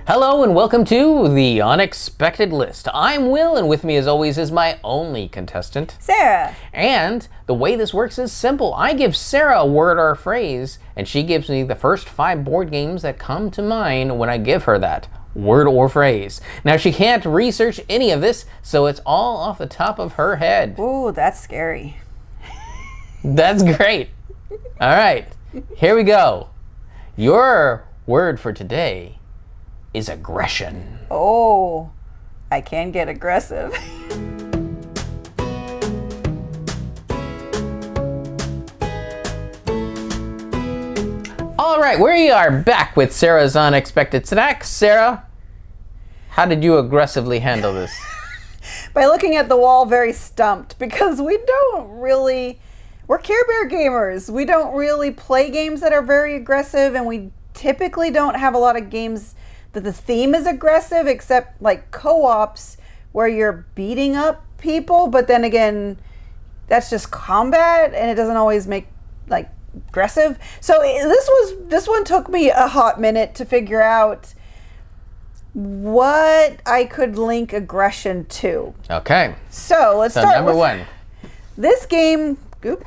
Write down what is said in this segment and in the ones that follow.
Hello and welcome to the Unexpected List. I'm Will, and with me as always is my only contestant, Sarah. And the way this works is simple. I give Sarah a word or a phrase, and she gives me the first 5 board games that come to mind when I give her that word or phrase. Now, she can't research any of this, so it's all off the top of her head. Ooh, that's scary. That's great. All right, here we go. Your word for today is aggression. Oh, I can get aggressive. All right, we are back with Sarah's Unexpected Snacks. Sarah, how did you aggressively handle this? By looking at the wall very stumped, because we're Care Bear gamers. We don't really play games that are very aggressive, and we typically don't have a lot of games that the theme is aggressive, except like co-ops where you're beating up people, but then again, that's just combat and it doesn't always make like aggressive. So this one took me a hot minute to figure out what I could link aggression to. Okay. So let's start number with one. This game.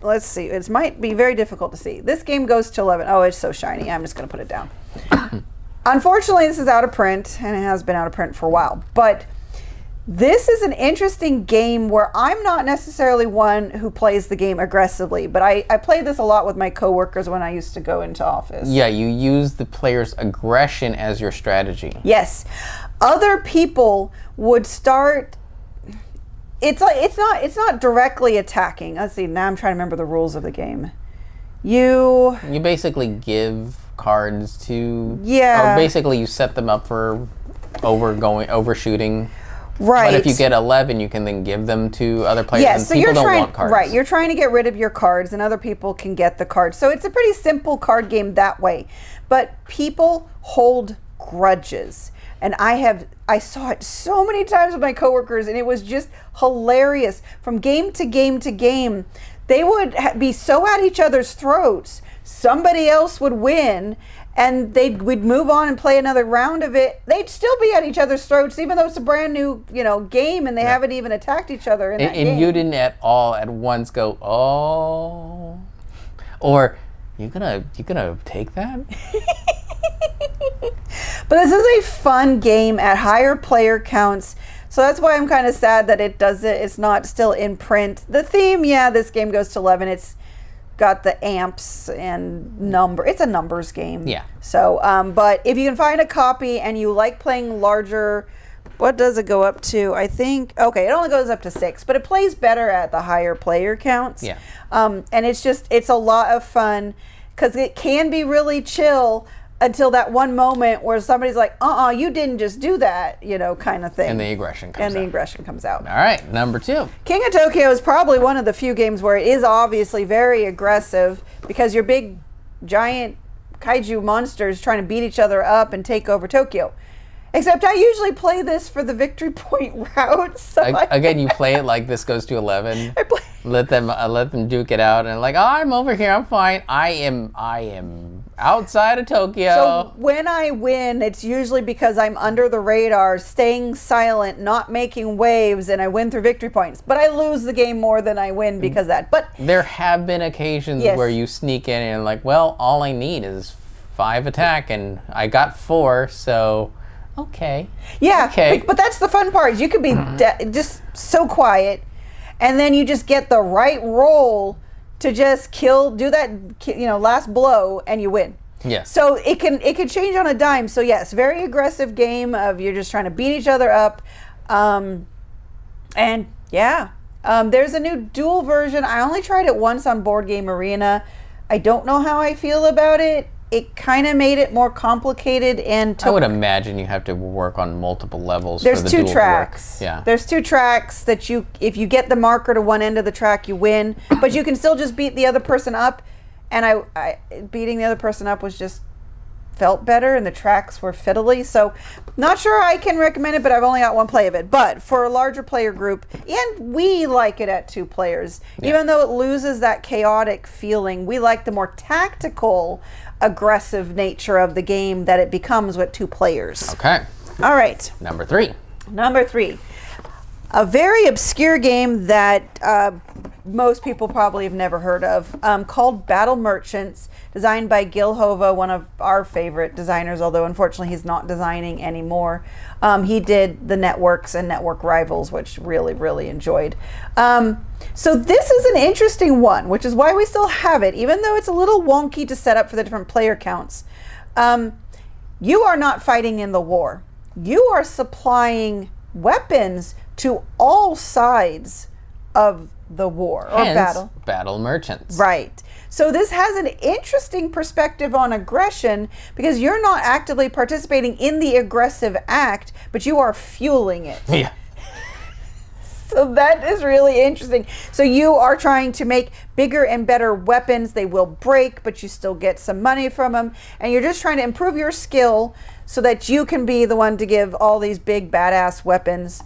Let's see. It might be very difficult to see. This game goes to 11. Oh, it's so shiny. I'm just going to put it down. Unfortunately, this is out of print, and it has been out of print for a while. But this is an interesting game where I'm not necessarily one who plays the game aggressively, but I play this a lot with my coworkers when I used to go into office. Yeah, you use the player's aggression as your strategy. Yes. Other people would start... It's not directly attacking. Let's see, now I'm trying to remember the rules of the game. You basically give cards to... Yeah. Or basically you set them up for overshooting. Right. But if you get 11, you can then give them to other players. Yes, and so people you're don't trying, want cards. right, you're trying to get rid of your cards and other people can get the cards. So it's a pretty simple card game that way. But people hold grudges. And I saw it so many times with my coworkers, and it was just hilarious. From game to game to game, they would be so at each other's throats. Somebody else would win, and we'd move on and play another round of it. They'd still be at each other's throats, even though it's a brand new, game, and they haven't even attacked each other in that game. And you didn't at all at once go, oh, or you gonna take that? But this is a fun game at higher player counts, so that's why I'm kind of sad that it's not still in print. The theme, this game goes to 11. It's got the amps and it's a numbers game. Yeah. So, but if you can find a copy and you like playing larger, what does it go up to? I think, okay, it only goes up to 6, but it plays better at the higher player counts. Yeah. And it's a lot of fun because it can be really chill until that one moment where somebody's like, you didn't just do that, kind of thing. And the aggression comes out. All right, number 2. King of Tokyo is probably one of the few games where it is obviously very aggressive because you're big, giant kaiju monsters trying to beat each other up and take over Tokyo. Except I usually play this for the victory point route. So Again, you play it like this goes to 11. Let them duke it out, and I'm over here, I'm fine. I am outside of Tokyo. So when I win, it's usually because I'm under the radar, staying silent, not making waves, and I win through victory points. But I lose the game more than I win because of that. But there have been occasions where you sneak in and all I need is 5 attack, and I got 4, so... Okay. Yeah, okay. But that's the fun part. You could be just so quiet, and then you just get the right roll to just do that, last blow, and you win. Yes. So it can change on a dime. So yes, very aggressive game of you're just trying to beat each other up, and there's a new dual version. I only tried it once on Board Game Arena. I don't know how I feel about it. It kind of made it more complicated and I would imagine you have to work on multiple levels. There's for the 2 dual tracks. Yeah. There's 2 tracks that if you get the marker to one end of the track, you win. But you can still just beat the other person up. And I beating the other person up was just felt better and the tracks were fiddly. So not sure I can recommend it, but I've only got one play of it. But for a larger player group, and we like it at 2 players, even though it loses that chaotic feeling, we like the more tactical, aggressive nature of the game that it becomes with 2 players. Okay. All right. Number 3. Number 3. A very obscure game that most people probably have never heard of, called Battle Merchants, designed by Gil Hova, one of our favorite designers, although unfortunately he's not designing anymore. He did the Networks and Network Rivals, which really enjoyed. So this is an interesting one, which is why we still have it, even though it's a little wonky to set up for the different player counts. You are not fighting in the war. You are supplying weapons to all sides of the war or battle. Battle Merchants. Right. So this has an interesting perspective on aggression because you're not actively participating in the aggressive act, but you are fueling it. Yeah. So that is really interesting. So you are trying to make bigger and better weapons. They will break, but you still get some money from them. And you're just trying to improve your skill so that you can be the one to give all these big badass weapons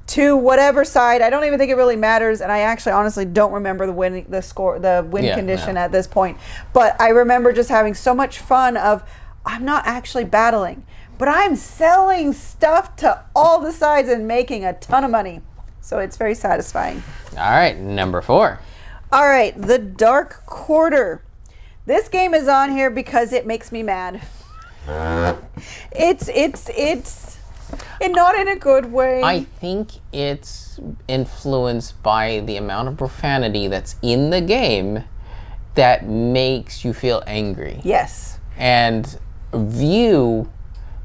to whatever side. I don't even think it really matters, and I actually honestly don't remember the win condition at this point. But I remember just having so much fun of, I'm not actually battling, but I'm selling stuff to all the sides and making a ton of money. So it's very satisfying. All right, number 4. All right, The Dark Quarter. This game is on here because it makes me mad. It's and not in a good way. I think it's influenced by the amount of profanity that's in the game that makes you feel angry. Yes. And view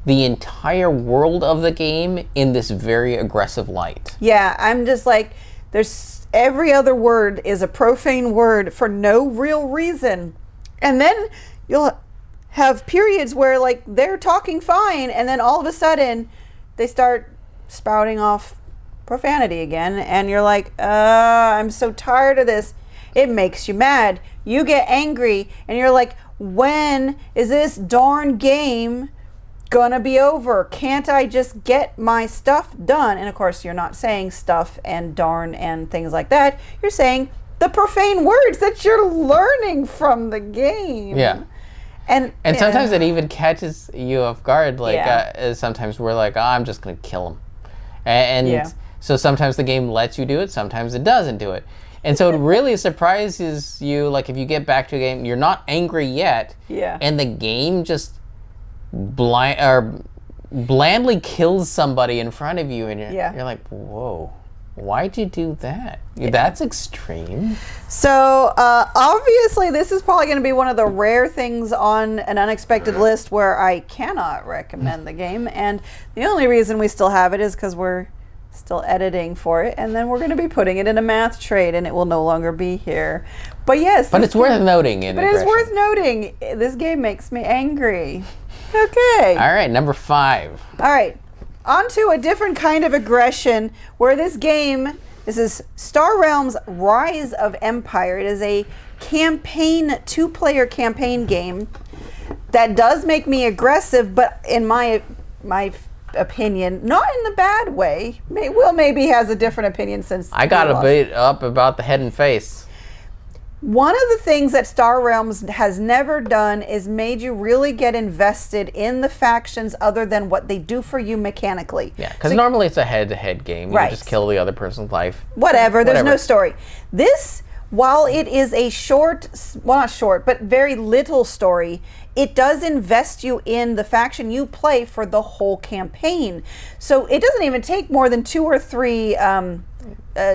the entire world of the game in this very aggressive light. Yeah, I'm just like, there's every other word is a profane word for no real reason. And then you'll have periods where like they're talking fine and then all of a sudden they start spouting off profanity again, and you're like, I'm so tired of this. It makes you mad. You get angry, and you're like, when is this darn game gonna be over? Can't I just get my stuff done? And of course, you're not saying stuff and darn and things like that. You're saying the profane words that you're learning from the game. Yeah. And sometimes it even catches you off guard. Like sometimes we're like, I'm just going to kill him. And so sometimes the game lets you do it. Sometimes it doesn't do it. And so it really surprises you. Like if you get back to a game, you're not angry yet. Yeah. And the game just blandly kills somebody in front of you. And you're like, whoa, why'd you do that? Yeah. That's extreme. So obviously this is probably going to be one of the rare things on an unexpected list where I cannot recommend the game, and the only reason we still have it is because we're still editing for it, and then we're going to be putting it in a math trade and it will no longer be here. But yes, but it's worth noting. It's worth noting, this game makes me angry. Okay. All right, number 5. All right, on to a different kind of aggression where this game, this is Star Realms Rise of Empire. It is a campaign, 2-player campaign game that does make me aggressive, but in my opinion, not in the bad way. Will maybe has a different opinion since I got a bit up about the head and face. One of the things that Star Realms has never done is made you really get invested in the factions other than what they do for you mechanically. Yeah, because normally it's a head-to-head game. You just kill the other person's life. Whatever, there's no story. This, while it is a short, well not short, but very little story, it does invest you in the faction you play for the whole campaign. So it doesn't even take more than 2 or 3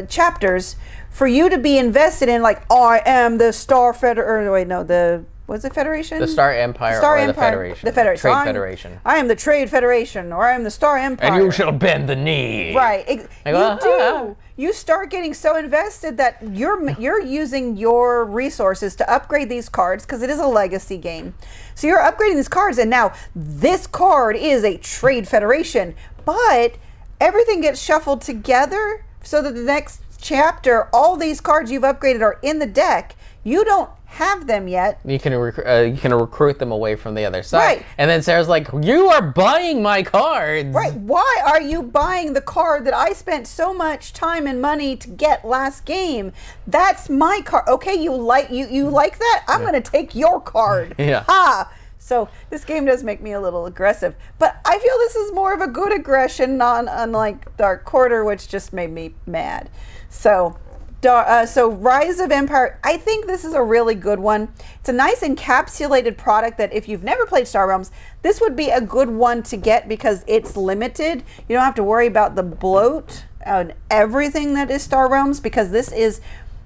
chapters for you to be invested in, like, I am the Star what's the Federation? The Star Empire or the Federation. The Federation. Trade Federation. I am the Trade Federation, or I am the Star Empire. And you shall bend the knee. Right. You do. You start getting so invested that you're using your resources to upgrade these cards, because it is a legacy game. So you're upgrading these cards, and now this card is a Trade Federation, but everything gets shuffled together so that the next chapter, all these cards you've upgraded are in the deck. You don't have them yet. You can recruit them away from the other side. Right. And then Sarah's like, you are buying my cards. Right. Why are you buying the card that I spent so much time and money to get last game? That's my card. Okay, you like that? I'm going to take your card. Yeah. Ha! So this game does make me a little aggressive. But I feel this is more of a good aggression, unlike Dark Quarter, which just made me mad. So Rise of Empire, I think this is a really good one. It's a nice encapsulated product that if you've never played Star Realms, this would be a good one to get because it's limited. You don't have to worry about the bloat and everything that is Star Realms because this is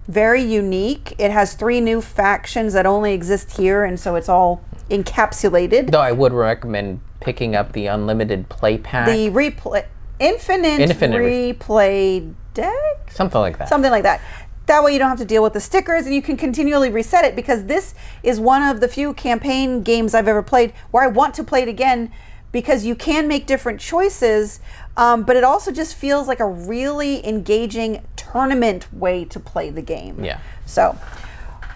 very unique. It has 3 new factions that only exist here, and so it's all encapsulated. Though I would recommend picking up the unlimited play pack. The infinite replay deck? Something like that. Something like that. That way you don't have to deal with the stickers and you can continually reset it because this is one of the few campaign games I've ever played where I want to play it again because you can make different choices, but it also just feels like a really engaging tournament way to play the game. Yeah. So,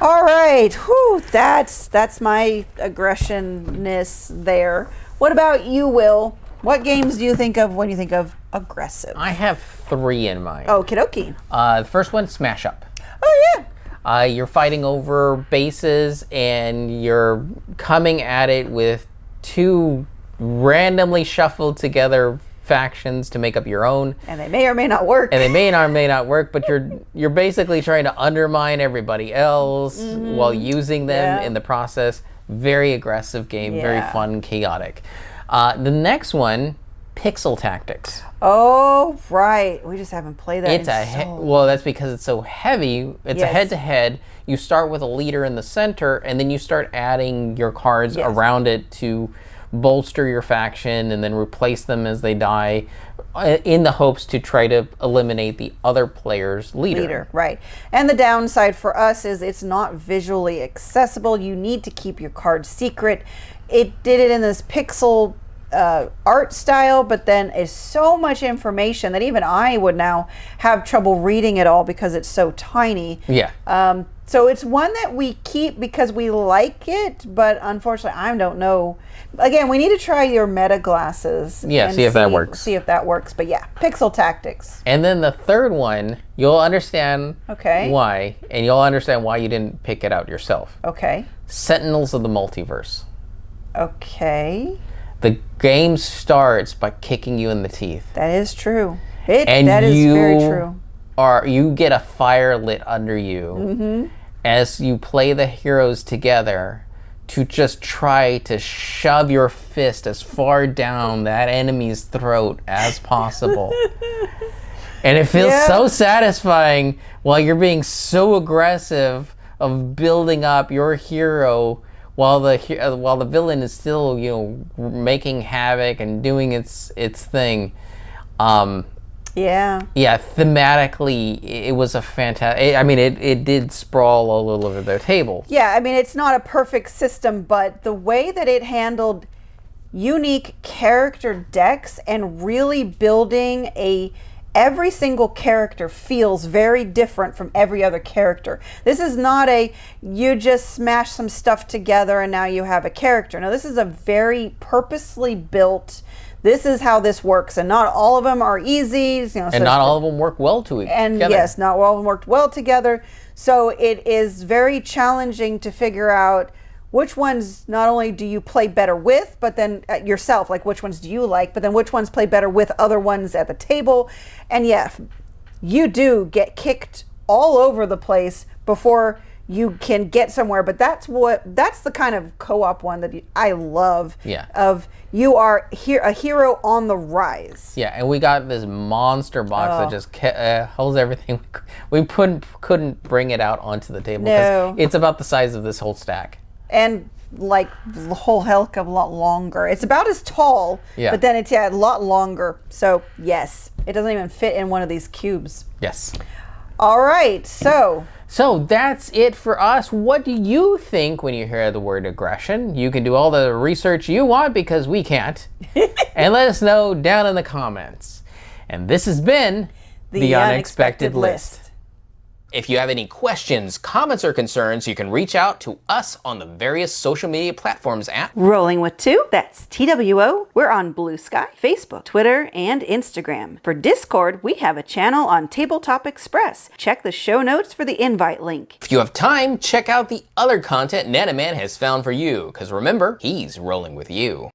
all right. Whew, that's my aggressionness there. What about you, Will? What games do you think of when you think of aggressive? I have 3 in mind. Okie dokie. The first one, Smash Up. Oh, yeah. You're fighting over bases and you're coming at it with 2 randomly shuffled together factions to make up your own. And they may or may not work. And they may or may not work, but you're basically trying to undermine everybody else while using them in the process. Very aggressive game, very fun, chaotic. The next one, Pixel Tactics. Oh, right. We just haven't played that. Well, that's because it's so heavy. It's a head-to-head. You start with a leader in the center, and then you start adding your cards around it to bolster your faction and then replace them as they die in the hopes to try to eliminate the other player's leader. Right. And the downside for us is it's not visually accessible. You need to keep your cards secret. It did it in this pixel art style, but then it's so much information that even I would now have trouble reading it all because it's so tiny. Yeah. So it's one that we keep because we like it, but unfortunately I don't know. Again, we need to try your meta glasses. Yeah, see if that works. See if that works. But yeah, Pixel Tactics. And then the third one, you'll understand why, and you'll understand why you didn't pick it out yourself. Okay. Sentinels of the Multiverse. Okay. The game starts by kicking you in the teeth. That is true. That is very true. You get a fire lit under you as you play the heroes together to just try to shove your fist as far down that enemy's throat as possible. And it feels so satisfying while you're being so aggressive of building up your hero while the villain is still, making havoc and doing its thing. Yeah, thematically, it was a fantastic... it did sprawl all over their table. Yeah, it's not a perfect system, but the way that it handled unique character decks and really building every single character feels very different from every other character. This is not you just smash some stuff together and now you have a character. No, this is a very purposely built... This is how this works, and not all of them are easy. And not all of them work well together. And yes, not all of them worked well together. So it is very challenging to figure out which ones not only do you play better with, but then yourself, like which ones do you like, but then which ones play better with other ones at the table. And yeah, you do get kicked all over the place before you can get somewhere, but that's the kind of co-op one that I love. Yeah. Of you are a hero on the rise. Yeah, and we got this monster box that just holds everything. We couldn't bring it out onto the table because it's about the size of this whole stack. And like the whole heck of a lot longer. It's about as tall, but then it's a lot longer. So yes, it doesn't even fit in one of these cubes. Yes. All right, so that's it for us. What do you think when you hear the word aggression? You can do all the research you want because we can't. And let us know down in the comments. And this has been The Unexpected List. If you have any questions, comments, or concerns, you can reach out to us on the various social media platforms at Rolling with Two, that's TWO. We're on Blue Sky, Facebook, Twitter, and Instagram. For Discord, we have a channel on Tabletop Express. Check the show notes for the invite link. If you have time, check out the other content Nanaman has found for you, because remember, he's rolling with you.